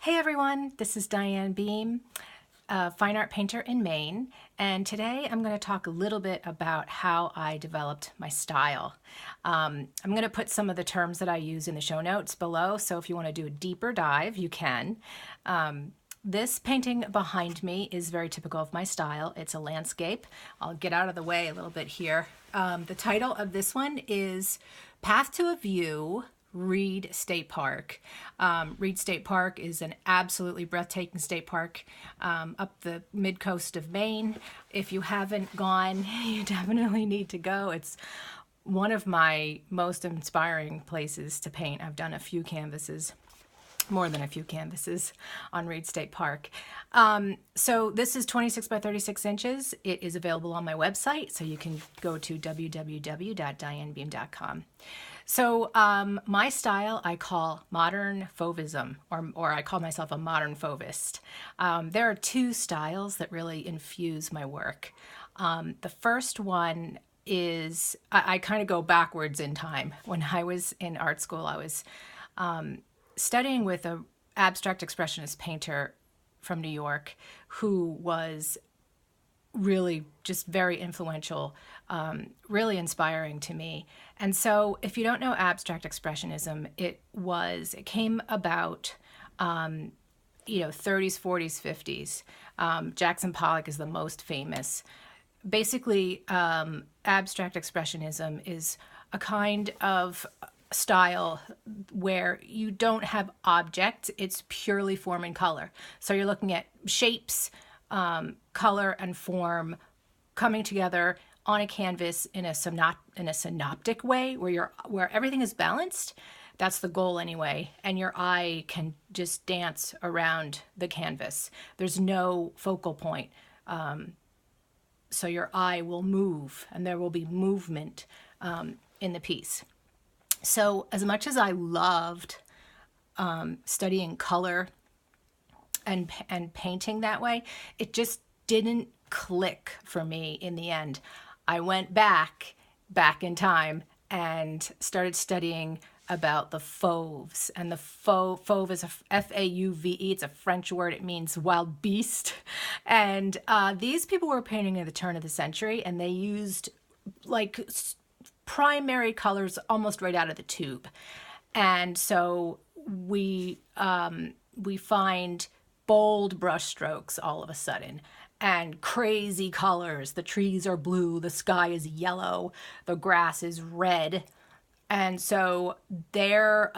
Hey everyone, this is Diane Beem, a fine art painter in Maine, and today I'm going to talk a little bit about how I developed my style. I'm going to put some of the terms that I use in the show notes below, so if you want to do a deeper dive, you can. This painting behind me is very typical of my style. It's a landscape. I'll get out of the way a little bit here. The title of this one is Path to a View, Reed State Park. Reed State Park is an absolutely breathtaking state park up the mid-coast of Maine. If you haven't gone, you definitely need to go. It's one of my most inspiring places to paint. I've done a few canvases, more than a few canvases on Reed State Park. So this is 26 by 36 inches. It is available on my website, so you can go to www.dianebeem.com. So my style I call modern Fauvism, or I call myself a modern Fauvist. There are two styles that really infuse my work. The first one is, I kind of go backwards in time. When I was in art school, I was studying with an abstract expressionist painter from New York who was really just very influential, really inspiring to me. And so if you don't know abstract expressionism, it came about, 30s, 40s, 50s. Jackson Pollock is the most famous. Basically, abstract expressionism is a kind of style where you don't have objects, it's purely form and color. So you're looking at shapes, color and form coming together on a canvas in a synoptic way where everything is balanced. That's the goal anyway, and your eye can just dance around the canvas. There's no focal point, so your eye will move and there will be movement in the piece. So as much as I loved studying color and painting that way, it just didn't click for me in the end. I went back in time and started studying about the fauves. And the fauve is a F-A-U-V-E. It's a French word. It means wild beast. And these people were painting at the turn of the century, and they used like primary colors almost right out of the tube. And so we find bold brush strokes all of a sudden and crazy colors. The trees are blue, the sky is yellow, the grass is red. And so their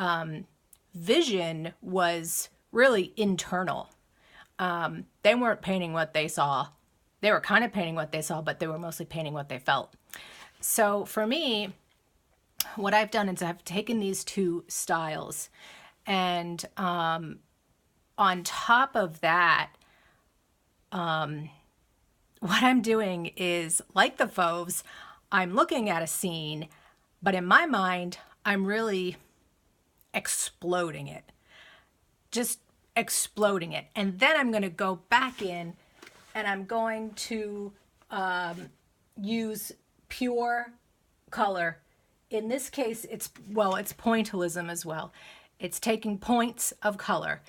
vision was really internal. They weren't painting what they saw. They were kind of painting what they saw, but they were mostly painting what they felt. So for me, what I've done is I've taken these two styles, and on top of that, what I'm doing is, like the fauves, I'm looking at a scene, but in my mind, I'm really exploding it. Just exploding it. And then I'm going to go back in and I'm going to use pure color. In this case, it's pointillism as well. It's taking points of color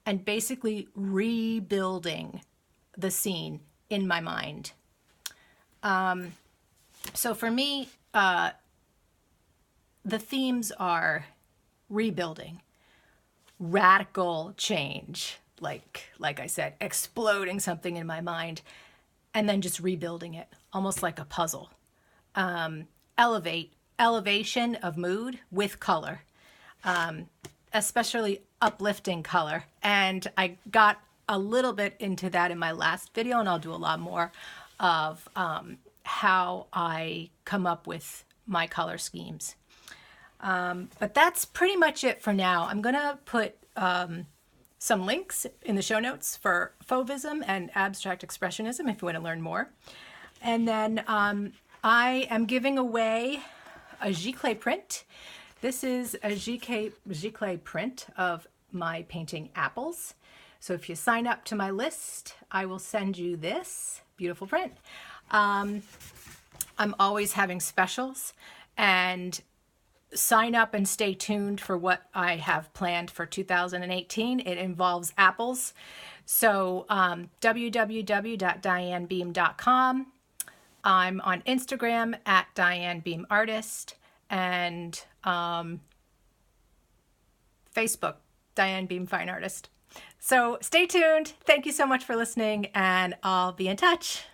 and basically rebuilding the scene in my mind. So for me, the themes are rebuilding, radical change, like I said, exploding something in my mind, and then just rebuilding it, almost like a puzzle. Elevation of mood with color, especially uplifting color. And I got a little bit into that in my last video, and I'll do a lot more of how I come up with my color schemes. But that's pretty much it for now. I'm gonna put some links in the show notes for Fauvism and abstract expressionism if you want to learn more. And then I am giving away a giclée print. This is a giclée print of my painting Apples. So if you sign up to my list, I will send you this beautiful print. I'm always having specials, and sign up and stay tuned for what I have planned for 2018. It involves apples. So www.dianebeem.com. I'm on Instagram at Diane Beem Artist, and Facebook, Diane Beem Fine Artist. So stay tuned. Thank you so much for listening, and I'll be in touch.